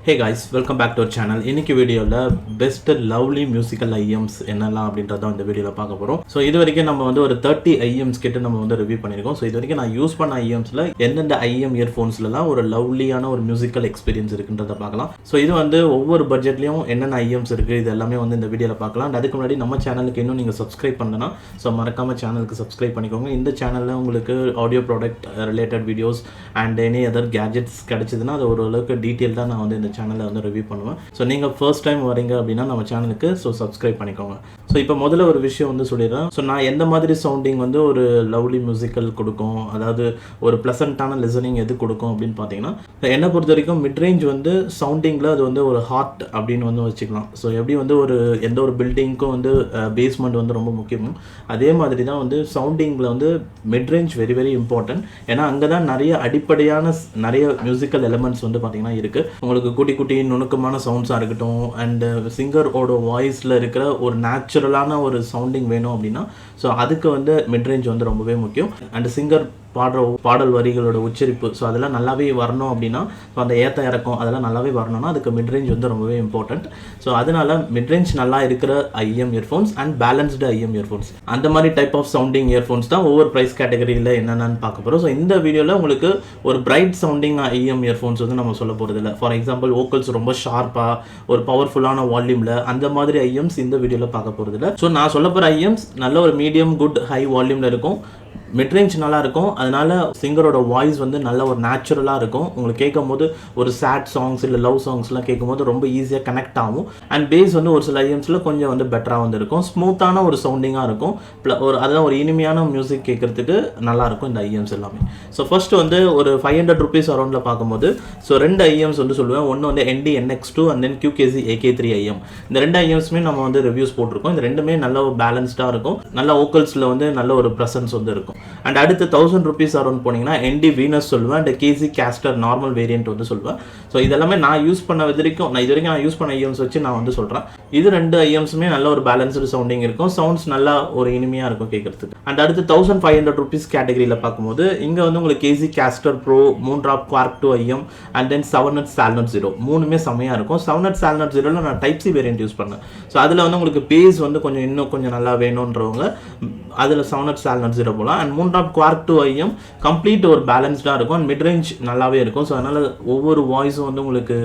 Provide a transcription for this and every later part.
Hey guys, welcome back to our channel. இன்னைக்கு வீடியோல best lovely musical IEMs என்னெல்லாம் அப்படின்றத இந்த வீடியோல பார்க்க போறோம். ஸோ இது வரைக்கும் நம்ம வந்து ஒரு 30 ஐஎம்ஸ் கிட்ட நம்ம வந்து ரிவ்யூ பண்ணியிருக்கோம். ஸோ இது வரைக்கும் நான் யூஸ் பண்ண ஐஎம்ஸ்ல எந்தெந்த ஐஎம் இயர்ஃபோன்ஸ்லாம் ஒரு லவ்லியான ஒரு மியூசிக்கல் எக்ஸ்பீரியன்ஸ் இருக்குன்றத பார்க்கலாம். ஸோ இது வந்து ஒவ்வொரு பட்ஜெட்லையும் என்னென்ன ஐஎம்ஸ் இருக்கு இது எல்லாமே வந்து இந்த வீடியோல பார்க்கலாம். அண்ட் அதுக்கு முன்னாடி நம்ம சேனலுக்கு இன்னும் நீங்கள் சப்ஸ்கிரைப் பண்ணலன்னா ஸோ மறக்காம சேனலுக்கு சப்ஸ்கிரைப் பண்ணிக்கோங்க. இந்த சேனலில் உங்களுக்கு audio product related videos and any other gadgets கிடைச்சதுன்னா அது ஓரளவுக்கு டீட்டெயில்டாக நான் வந்து இந்த சேனலில் வந்து ரிவ்யூ பண்ணுவேன். ஸோ நீங்கள் ஃபர்ஸ்ட் டைம் வரீங்க அப்படின்னா நம்ம சேனலுக்கு ஸோ சப்ஸ்கிரைப் பண்ணிக்கோங்க. ஸோ இப்போ முதல்ல ஒரு விஷயம் வந்து சொல்லிடுறேன். ஸோ நான் எந்த மாதிரி சவுண்டிங் வந்து ஒரு லவ்லி மியூசிக்கல் கொடுக்கும், அதாவது ஒரு ப்ளசண்ட்டான லிசனிங் எது கொடுக்கும் அப்படின்னு பார்த்தீங்கன்னா, என்னை பொறுத்த வரைக்கும் மிட்ரேஞ்ச் வந்து சவுண்டிங்கில் அது வந்து ஒரு ஹார்ட் அப்படின்னு வந்து வச்சுக்கலாம். ஸோ எப்படி வந்து ஒரு எந்த ஒரு பில்டிங்க்கும் வந்து பேஸ்மெண்ட் வந்து ரொம்ப முக்கியமோ அதே மாதிரி தான் வந்து சவுண்டிங்கில் வந்து மிட்ரேஞ்ச் வெரி வெரி இம்பார்ட்டன்ட். ஏன்னா அங்கே தான் நிறைய அடிப்படையான நிறைய மியூசிக்கல் எலிமெண்ட்ஸ் வந்து பார்த்தீங்கன்னா இருக்குது. உங்களுக்கு குட்டி குட்டி நுணுக்கமான சவுண்ட்ஸாக இருக்கட்டும் அண்ட் சிங்கரோட வாய்ஸில் இருக்கிற ஒரு நேச்சுரலான ஒரு சவுண்டிங் வேணும் அப்படின்னா ஸோ அதுக்கு வந்து மிட்ரேஞ்ச் வந்து ரொம்பவே முக்கியம். அண்ட் சிங்கர் பாடுற பாடல் வரிகளோட உச்சரிப்பு ஸோ அதெல்லாம் நல்லாவே வரணும் அப்படின்னா ஸோ அந்த ஏற்ற இறக்கம் அதெல்லாம் நல்லாவே வரணும்னா அதுக்கு மிட்ரேஞ்ச் வந்து ரொம்பவே இம்பார்ட்டன்ட். ஸோ அதனால மிட்ரேஞ்ச் நல்லா இருக்கிற IEM earphones and balanced IEM earphones அந்த மாதிரி டைப் ஆஃப் சவுண்டிங் இயர்ஃபோன்ஸ் தான் ஒவ்வொரு ப்ரைஸ் கேட்டகரியில் என்னென்னு பார்க்க போகிறோம். ஸோ இந்த வீடியோவில் உங்களுக்கு ஒரு பிரைட் சவுண்டிங் ஐஎம் இயர்ஃபோன்ஸ் வந்து நம்ம சொல்ல போகிறது இல்லை. ஃபார் எக்ஸாம்பிள் வோக்கல்ஸ் ரொம்ப ஷார்ப்பாக ஒரு பவர்ஃபுல்லான வால்யூமில் அந்த மாதிரி ஐஎம்ஸ் இந்த வீடியோவில் பார்க்க போகிறது இல்லை. ஸோ நான் சொல்ல போகிற ஐஎம்ஸ் நல்ல ஒரு மீடியம் குட் ஹை வால்யூமில் இருக்கும், மிட்ரேஞ்ச் நல்லா இருக்கும், அதனால சிங்கரோட வாய்ஸ் வந்து நல்ல ஒரு நேச்சுரலாக இருக்கும். உங்களுக்கு கேட்கும் போது ஒரு சேட் சாங்ஸ் இல்லை லவ் சாங்ஸ்லாம் கேட்கும் போது ரொம்ப ஈஸியாக கனெக்ட் ஆகும். அண்ட் பேஸ் வந்து ஒரு சில ஐஎம்ஸில் கொஞ்சம் வந்து பெட்டராக வந்து இருக்கும், ஸ்மூத்தான ஒரு சவுண்டிங்காக இருக்கும். ஒரு அதெல்லாம் ஒரு இனிமையான மியூசிக் கேட்குறதுக்கு நல்லாயிருக்கும் இந்த ஐஎம்ஸ் எல்லாமே. ஸோ ஃபர்ஸ்ட் வந்து ஒரு 500 rupees அரௌண்டில் பார்க்கும்போது ஸோ ரெண்டு ஐஎம்ஸ் வந்து சொல்லுவேன். ஒன்று வந்து ND NX2 and then QKZ AK3 IEM. இந்த ரெண்டு ஐஎம்ஸுமே நம்ம வந்து ரிவ்யூஸ் போட்டிருக்கோம். இந்த ரெண்டுமே நல்ல ஒரு பேலன்ஸ்டாக இருக்கும், நல்ல வோக்கல்ஸில் வந்து நல்ல ஒரு ப்ரெசன்ஸ் வந்து இருக்கும். அண்ட் அடுத்து 1000 rupees அரௌண்ட் போனீங்கன்னா ND Venus சொல்லுவேன் and KZ Caster normal variant வந்து சொல்லுவேன். ஸோ இதெல்லாமே நான் யூஸ் பண்ண வரைக்கும் நான் யூஸ் பண்ண ஐஎம்ஸ் வச்சு நான் வந்து சொல்கிறேன். இது ரெண்டு ஐஎம்ஸுமே நல்ல ஒரு பேலன்ஸ்டு சவுண்டிங் இருக்கும், சவுண்ட்ஸ் நல்லா ஒரு இனிமையாக இருக்கும் கேட்குறதுக்கு. அண்ட் அடுத்து 1500 rupees கேட்டகரியில் பார்க்கும்போது இங்கே வந்து உங்களுக்கு KZ Caster Pro 3 Quark 2 IEM and then 7Hz Salnut 0 மூணுமே செம்மையாக இருக்கும். 7Hz Salnut 0ல நான் Type C வேரியன்ட் யூஸ் பண்ணேன். ஸோ அதில் வந்து உங்களுக்கு பேஸ் வந்து இன்னும் கொஞ்சம் நல்லா வேணுன்றவங்க அதில் 7Hz Salnut 0 போகலாம். அண்ட் 3 Quark 2 ஐஎம் கம்ப்ளீட் ஒரு பேலன்ஸ்டாக இருக்கும் அண்ட் மிட்ரேஞ்ச் நல்லாவே இருக்கும். ஸோ அதனால் ஒவ்வொரு வாய்ஸும் வந்து உங்களுக்கு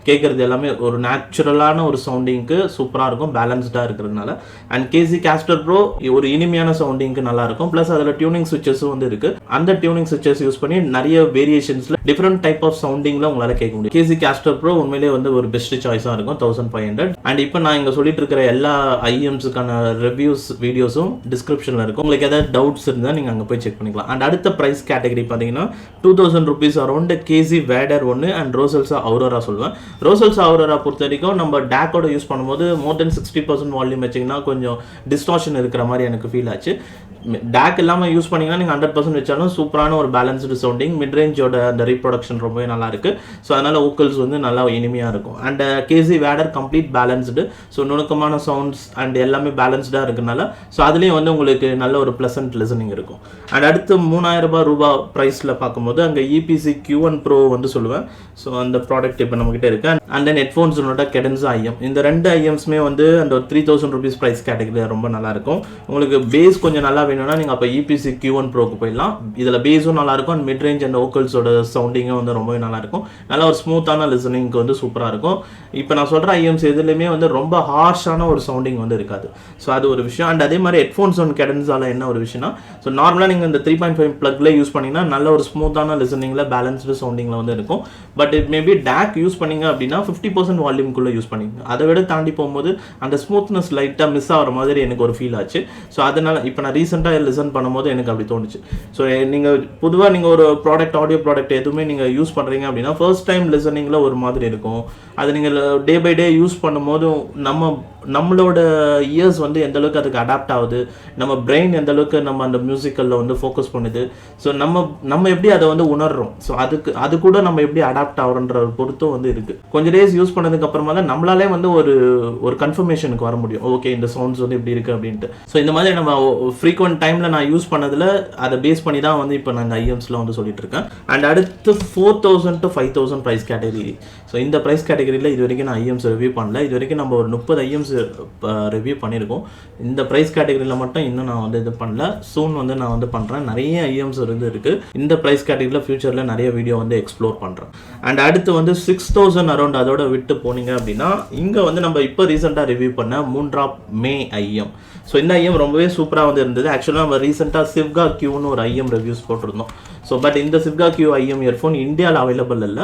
கேட்குறது எல்லாமே ஒரு நேச்சுரலான ஒரு சவுண்டிங்க்கு சூப்பராக இருக்கும், பேலன்ஸ்டாக இருக்கிறதுனால. அண்ட் KZ Caster Pro ஒரு இனிமையான சவுண்டிங்க்கு நல்லாயிருக்கும். ப்ளஸ் அதில் டியூனிங் சுவிச்சஸும் வந்து இருக்குது. அந்த டியூனிங் சுவிச்சஸ் யூஸ் பண்ணி நிறைய வேரியேஷன்ஸில் டிஃப்ரெண்ட் டைப் ஆஃப் சவுண்டிங்கில் உங்களால் கேட்க முடியும். KZ Caster Pro உண்மையிலே வந்து ஒரு பெஸ்ட் சாய்ஸாக இருக்கும் 1500. அண்ட் இப்போ நான் இங்கே சொல்லிட்டு இருக்கிற எல்லா ஐஎம்ஸுக்கான ரிவ்யூஸ் வீடியோஸும் டிஸ்கிரிப்ஷனில் இருக்கும். உங்களுக்கு ஏதாவது டவுட்ஸ் இருந்தால் நீங்கள் அங்கே போய் செக் பண்ணிக்கலாம். அண்ட் அடுத்த ப்ரைஸ் கேட்டகரி பார்த்தீங்கன்னா 2000 rupees around KZ Vader 1 and Rosalsa Aurora சொல்லுவேன். Rosalsa Aurora பொறுத்த வரைக்கும் நம்ம டேக்கோட யூஸ் பண்ணும்போது மோர் தென் 60% வால்யூம் வச்சிங்கன்னா கொஞ்சம் டிஸ்டார்ஷன் இருக்கிற மாதிரி எனக்கு ஃபீல் ஆச்சு. டேக் இல்லாமல் யூஸ் பண்ணிங்கன்னா நீங்கள் 100% வச்சாலும் சூப்பரான ஒரு பேலன்ஸ்டு சவுண்டிங், மிட்ரேஞ்சோட அந்த ரீப்ரொடக்ஷன் ரொம்பவே நல்லா இருக்குது. ஸோ அதனால் வோக்கல்ஸ் வந்து நல்லா இனிமையாக இருக்கும். And KZ Vader complete balanced, so நுணுக்கமான சவுண்ட்ஸ் அண்ட் எல்லாமே பேலன்ஸ்டாக இருக்கிறதுனால ஸோ அதுலேயும் வந்து உங்களுக்கு நல்ல ஒரு ப்ளசன்ட் லிசனிங் இருக்கும். அண்ட் அடுத்து 3000 ரூபாய் ப்ரைஸில் பார்க்கும்போது அங்கே EPC Q1 Pro வந்து சொல்லுவேன். ஸோ அந்த ப்ராடக்ட் இப்போ நம்மகிட்ட இருக்கு. அண்ட் தென் ஹெட்ஃபோன்ஸோட Cadenza ஐஎம். இந்த ரெண்டு ஐஎம்ஸுமே வந்து அந்த ஒரு 3000 rupees ப்ரைஸ் கேட்டகரியில் ரொம்ப நல்லாயிருக்கும். உங்களுக்கு பேஸ் கொஞ்சம் நல்லா வேணும்னா நீங்கள் அப்போ EPC Q1 Proக்கு போயிடலாம். இதில் பேஸும் நல்லாயிருக்கும் அண்ட் மிட்ரேஞ்ச் அண்ட் வோக்கல்ஸோட சவுண்டிங்கும் வந்து ரொம்பவே நல்லாயிருக்கும். நல்லா ஒரு ஸ்மூத்தான லிசனிங்க்கு வந்து சூப்பராக இருக்கும். இப்போ நான் சொல்கிற ஐஎம்ஸ் எதுலையுமே வந்து ரொம்ப ஹார்ஷான ஒரு சவுண்டிங் வந்து இருக்காது. ஸோ அது ஒரு விஷயம். அண்ட் அதே மாதிரி ஹெட்ஃபோன்ஸ் ஒன்று Cadenzaல என்ன ஒரு விஷயம்னா ஸோ நார்மலாக நீங்கள் இந்த 3.5 ப்ளக்ல யூஸ் பண்ணிங்கன்னா நல்ல ஒரு ஸ்மூத்தான லிசனிங்கில் பேலன்ஸ்டு சவுண்டிங்கில் வந்து இருக்கும். But it maybe take use பண்ணிங்க அப்படின்னா 50% வால்யூம்குள்ளே யூஸ் பண்ணிங்க. அதை விட தாண்டி போகும்போது அந்த ஸ்மூத்னஸ் லைட்டாக மிஸ் ஆகிற மாதிரி எனக்கு ஒரு ஃபீல் ஆச்சு. ஸோ அதனால் இப்போ நான் ரீசெண்டாக லிசன் பண்ணும்போது எனக்கு அப்படி தோணுச்சு. ஸோ நீங்கள் பொதுவாக நீங்கள் ஒரு ப்ராடக்ட் ஆடியோ ப்ராடக்ட் எதுவுமே நீங்கள் யூஸ் பண்ணுறீங்க அப்படின்னா ஃபர்ஸ்ட் டைம் லிசனிங்கில் ஒரு மாதிரி இருக்கும். அது நீங்கள் டே பை டே யூஸ் பண்ணும்போது நம்ம நம்மளோட இயர்ஸ் வந்து எந்த அளவுக்கு அதுக்கு அடாப்ட் ஆகுது, நம்ம பிரெயின் எந்த அளவுக்கு நம்ம அந்த மியூசிக்கலில் வந்து ஃபோக்கஸ் பண்ணுது, ஸோ நம்ம எப்படி அதை வந்து உணர்றோம், ஸோ அது கூட நம்ம எப்படி அடாப்ட் ஆகிறோன்ற பொறுத்தும் வந்து இருக்குது. கொஞ்சம் டேஸ் யூஸ் பண்ணதுக்கு அப்புறமா தான் நம்மளாலே வந்து ஒரு கன்ஃபர்மேஷனுக்கு வர முடியும், ஓகே இந்த சவுண்ட்ஸ் வந்து இப்படி இருக்குது அப்படின்ட்டு. ஸோ இந்த மாதிரி நம்ம ஃப்ரீக்வெண்ட் டைமில் நான் யூஸ் பண்ணதில் அதை பேஸ் பண்ணி தான் வந்து இப்போ நான் இந்த ஐஎம்ஸில் வந்து சொல்லிட்டு இருக்கேன். அண்ட் அடுத்து 4000 to 5000 ப்ரைஸ் கேட்டகரி. ஸோ இந்த ப்ரைஸ் கேட்டகரியில் இது வரைக்கும் நான் ஐஎம்ஸ் ரிவ்யூ பண்ணல. இது வரைக்கும் நம்ம ஒரு 30 ஐஎம்ஸ் ரிவ்யூ பண்ணியிருக்கோம். இந்த ப்ரைஸ் கேட்டகரியில் மட்டும் இன்னும் நான் வந்து இது பண்ணல. சூன் வந்து நான் வந்து பண்ணுறேன். நிறைய ஐஎம்ஸ் இருக்குது. இந்த ப்ரைஸ் கேட்டகரியில் ஃபியூச்சரில் நிறைய வீடியோ வந்து எக்ஸ்ப்ளோர் பண்ணுறேன். அண்ட் அடுத்து வந்து 6000 அரௌண்ட் அதோட விட்டு போனீங்க அப்படின்னா இங்கே வந்து நம்ம இப்போ ரீசெண்டாக ரிவ்யூ பண்ண மூன்ட்ராப் மே ஐஎம். ஸோ இந்த ஐஎம் ரொம்பவே சூப்பராக வந்து இருந்தது. ஆக்சுவலாக நம்ம ரீசெண்டாக சிவ்கா கியூன்னு ஒரு ஐஎம் ரிவ்யூஸ் போட்டிருந்தோம். ஸோ பட் இந்த சிவ்கா கியூ ஐஎம் இயர்ஃபோன் இந்தியாவில் அவைலபிள் இல்லை.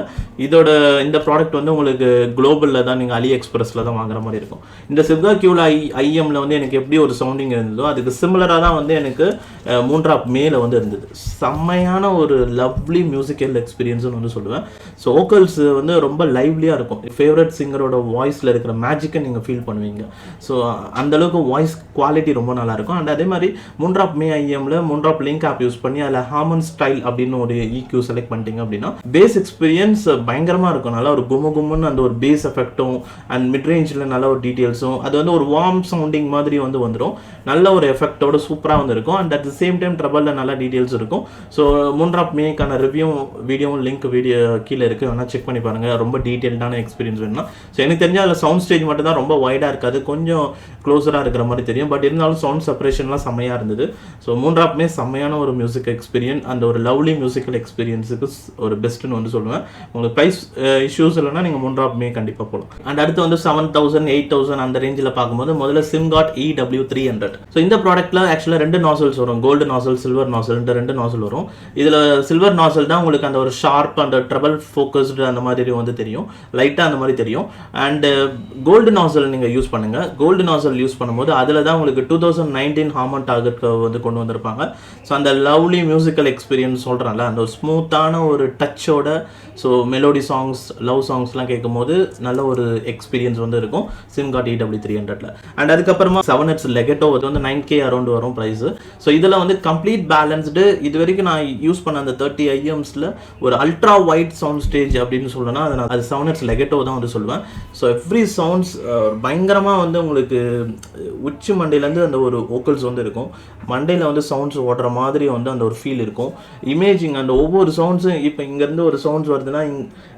இந்த ப்ராடக்ட் வந்து உங்களுக்கு குளோபலில் தான், நீங்கள் அலி எக்ஸ்பிரஸில் தான் வாங்குற மாதிரி இருக்கும். இந்த சிவ்கா கியூவில் ஐஎம்மில் வந்து எனக்கு எப்படி ஒரு சவுண்டிங் இருந்ததோ அதுக்கு சிமிலராக தான் வந்து எனக்கு மூன்ட்ராப் மேல வந்து இருந்தது. செம்மையான ஒரு லவ்லி மியூசிக்கல் எக்ஸ்பீரியன்ஸ்னு வந்து சொல்லுவேன். ஸோ வோக்கல்ஸ் வந்து ரொம்ப லைவ்லியாக இருக்கும். ஃபேவரட் சிங்கரோட வாய்ஸில் இருக்கிற மேஜிக்கை நீங்கள் ஃபீல் பண்ணுவீங்க. ஸோ அந்தளவுக்கு வாய்ஸ் குவாலிட்டி ரொம்ப நல்லாயிருக்கும். அண்ட் அதே மாதிரி மூன்ட்ராப் மே ஐஎம்மில் மூன்ட்ராப் லிங்க் ஆப் யூஸ் பண்ணி அதில் ஹார்மன் ஸ்டைல் அப்படின்னு ஒரு EQ செலக்ட் பண்ணிட்டீங்க அப்படின்னா பேஸ் எக்ஸ்பீரியன்ஸ் பயங்கரமாக இருக்கும். நல்லா ஒரு கும்முன்னு அந்த ஒரு பேஸ் எஃபெக்ட்டும் அண்ட் மிட் ரேஞ்சில் நல்ல ஒரு டீட்டெயில்ஸும் அது வந்து ஒரு வார்ம் சவுண்டிங் மாதிரி வந்து வந்துடும். நல்ல ஒரு எஃபெக்டோட சூப்பராக வந்து இருக்கும். And at the same time ட்ரபிளில் நல்ல டீட்டெயில்ஸ் இருக்கும். ஸோ மூன்ட்ராப் மேக்கான வீடியோவும் லிங்க் கீழே இருக்குது, வேணால் செக் பண்ணி பாருங்கள். ரொம்ப டீட்டெயில்டான எக்ஸ்பீரியன்ஸ் வேணும்னா. ஸோ எனக்கு தெரிஞ்ச அதில் சவுண்ட் ஸ்டேஜ் மட்டும் தான் ரொம்ப வைடாக இருக்காது, கொஞ்சம் க்ளோஸராக இருக்கிற மாதிரி தெரியும். பட் இருந்தாலும் சவுண்ட் செப்பரேஷன்லாம் செம்மையாக இருந்தது. ஸோ மூன்ட்ராப் மே செம்மையான ஒரு மியூசிக் எக்ஸ்பீரியன்ஸ், அந்த ஒரு லவ்லி மியூசிக்கல் எக்ஸ்பீரியன்ஸுக்கு ஒரு பெஸ்ட்டுன்னு வந்து சொல்லுவேன். உங்களுக்கு ப்ரைஸ் இஷ்யூஸ் இல்லைனா நீங்கள் மூன்ட்ராப் மே கண்டிப்பாக போகலாம். அண்ட் அடுத்து வந்து 7000 8000 அந்த ரேஞ்சில் பார்க்கும்போது முதல்ல SIMGOT EW300. ஸோ இந்த ப்ராடக்ட்டில் ஆக்சுவலாக 2 நாசல்ஸ் வரும், கோல்டு நாசல் சில்வர் நாசல், இந்த 2 நாசல் வரும். இதில் சில்வர் நாசல் தான் உங்களுக்கு அந்த ஒரு ஷார்ப் அந்த ட்ரபிள் ஃபோக்கஸ்டு அந்த மாதிரி வந்து தெரியும், லைட்டாக அந்த மாதிரி தெரியும். அண்டு கோல்டு நாசல் நீங்கள் யூஸ் பண்ணுங்கள். கோல்டு நாசல் யூஸ் பண்ணும்போது அதில் தான் உங்களுக்கு 2019 ஹார்மன் டார்கெட் வந்து கொண்டு வந்திருப்பாங்க. ஸோ அந்த லவ்லி மியூசிக்கல் எக்ஸ்பீரியன்ஸ் சொல்கிறேன்ல, அந்த ஒரு ஸ்மூத்தான ஒரு டச்சோட, ஸோ மெலோடி சாங்ஸ் லவ் சாங்ஸ்லாம் கேட்கும்போது நல்ல ஒரு எக்ஸ்பீரியன்ஸ் வந்து இருக்கும் SIMGOT EW300. அண்ட் அதுக்கப்புறமா 7Hz லெகட்டோ அது வந்து 9K அரௌண்ட் வரும் ப்ரைஸு. ஸோ இதில் வந்து கம்ப்ளீட் பேலன்ஸ்டு. இது வரைக்கும் நான் யூஸ் பண்ண அந்த 30 ஐஎம்ஸில் ஒரு அல்ட்ரா வைட் சவுண்ட் ஸ்டேஜ் அப்படின்னு சொல்லணும்னா அது 7Hz லெகட்டோ தான் வந்து சொல்லுவேன். ஸோ எவ்ரி சவுண்ட்ஸ் பயங்கரமாக வந்து உங்களுக்கு உச்சி மண்டையிலேருந்து அந்த ஒரு வோக்கல்ஸ் வந்து இருக்கும். மண்டையில் வந்து சவுண்ட்ஸ் ஓடுற மாதிரி வந்து அந்த ஒரு ஃபீல் இருக்கும். இமேஜிங் அந்த ஒவ்வொரு சவுண்ட்ஸும் இப்போ இங்கேருந்து ஒரு சவுண்ட்ஸ் வருதுன்னா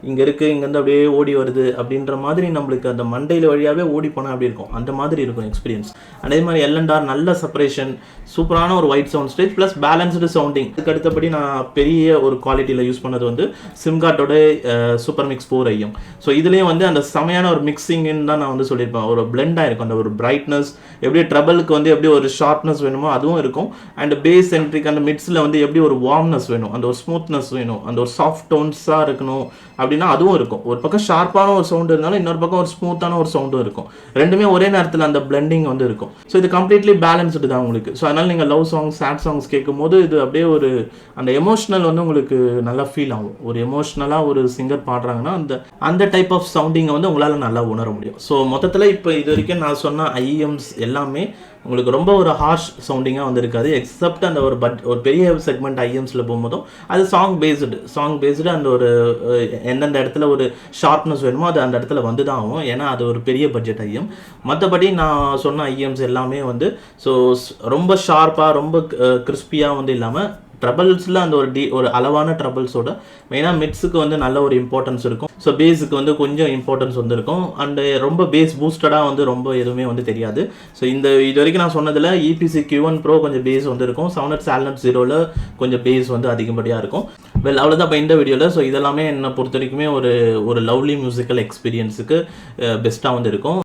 இங்கே இருக்குது, இங்கேருந்து அப்படியே ஓடி வருது அப்படின்ற மாதிரி நம்மளுக்கு அந்த மண்டையில் வழியாகவே ஓடி போனால் அப்படி இருக்கும், அந்த மாதிரி இருக்கும் எக்ஸ்பீரியன்ஸ். அதே மாதிரி L&R நல்ல செப்பரேஷன், சூப்பரான ஒரு white sound stage plus balanced sounding. அதுக்கு அடுத்தபடி நான் பெரிய ஒரு குவாலிட்டியில் யூஸ் பண்ணது வந்து SIMGOTோட சூப்பர் மிக்ஸ் 4 ஐஎம். ஸோ இதுலேயும் வந்து அந்த செமையான ஒரு மிக்சிங்னு தான் நான் வந்து சொல்லியிருப்பேன். ஒரு பிளெண்டாக இருக்கும், அந்த ஒரு பிரைட்னஸ் எப்படி ட்ரபிளுக்கு வந்து எப்படி ஒரு ஷார்ப்னஸ் வேணுமோ அதுவும் இருக்கும். அண்ட் பேஸ் சென்ட்ரிக் அந்த மிட்ஸில் வந்து எப்படி ஒரு வார்ம்னஸ் வேணும், அந்த ஒரு ஸ்மூத்னஸ் வேணும், அந்த ஒரு சாஃப்ட் டோன்ஸாக இருக்கணும் அப்படின்னா அதுவும் இருக்கும். ஒரு பக்கம் ஷார்ப்பான ஒரு சவுண்டு இருந்தாலும் இன்னொரு பக்கம் ஒரு ஸ்மூத்தான ஒரு சவுண்டும் இருக்கும். ரெண்டுமே ஒரே நேரத்தில் அந்த பிளெண்டிங் வந்து இருக்கும். ஸோ இது கம்ப்ளீட்லி பேலன்ஸ்டு தான் உங்களுக்கு. ஸோ அதனால் நீங்கள் லவ் சாங்ஸ் சேட் சாங்ஸ் கேட்கும்போது இது அப்படியே ஒரு அந்த எமோஷனல் வந்து உங்களுக்கு நல்லா ஃபீல் ஆகும். ஒரு எமோஷ்னலாக ஒரு சிங்கர் பாடுறாங்கன்னா அந்த டைப் ஆஃப் சவுண்டிங்கை வந்து உங்களால் நல்லா உணர முடியும். ஸோ மொத்தத்தில் இப்போ இது வரைக்கும் நான் சொன்ன ஐஎம்ஸ் எல்லாமே உங்களுக்கு ரொம்ப ஒரு ஹார்ஷ் சவுண்டிங்காக வந்து இருக்காது. எக்ஸப்ட் அந்த ஒரு பெரிய செக்மெண்ட் ஐஎம்ஸில் போகும்போதும் அது சாங் பேஸ்டு அந்த ஒரு எந்தெந்த இடத்துல ஒரு ஷார்ப்னஸ் வேணுமோ அது அந்த இடத்துல வந்து தான் ஆகும். ஏன்னா அது ஒரு பெரிய பட்ஜெட் ஐஎம். மற்றபடி நான் சொன்ன ஐஎம்ஸ் எல்லாமே வந்து ஸோ ரொம்ப ஷார்ப்பாக ரொம்ப கிறிஸ்பியாக வந்து இல்லாமல் ட்ரபிள்ஸில் அந்த ஒரு அளவான ட்ரபிள்ஸோட மெயினாக மிட்ஸுக்கு வந்து நல்ல ஒரு இம்பார்ட்டன்ஸ் இருக்கும். ஸோ பேஸுக்கு வந்து கொஞ்சம் இம்பார்ட்டன்ஸ் வந்து இருக்கும். அண்டு ரொம்ப பேஸ் பூஸ்டடாக வந்து ரொம்ப எதுவுமே வந்து தெரியாது. ஸோ இது வரைக்கும் நான் சொன்னதில் EPC Q1 Pro கொஞ்சம் பேஸ் வந்து இருக்கும். 7Hz Alnet 0ல் கொஞ்சம் பேஸ் வந்து அதிகப்படியாக இருக்கும். அவ்வளோதான் இப்போ இந்த வீடியோவில். ஸோ இதெல்லாமே என்னை பொறுத்த வரைக்குமே ஒரு லவ்லி மியூசிக்கல் எக்ஸ்பீரியன்ஸுக்கு பெஸ்ட்டாக வந்து இருக்கும்.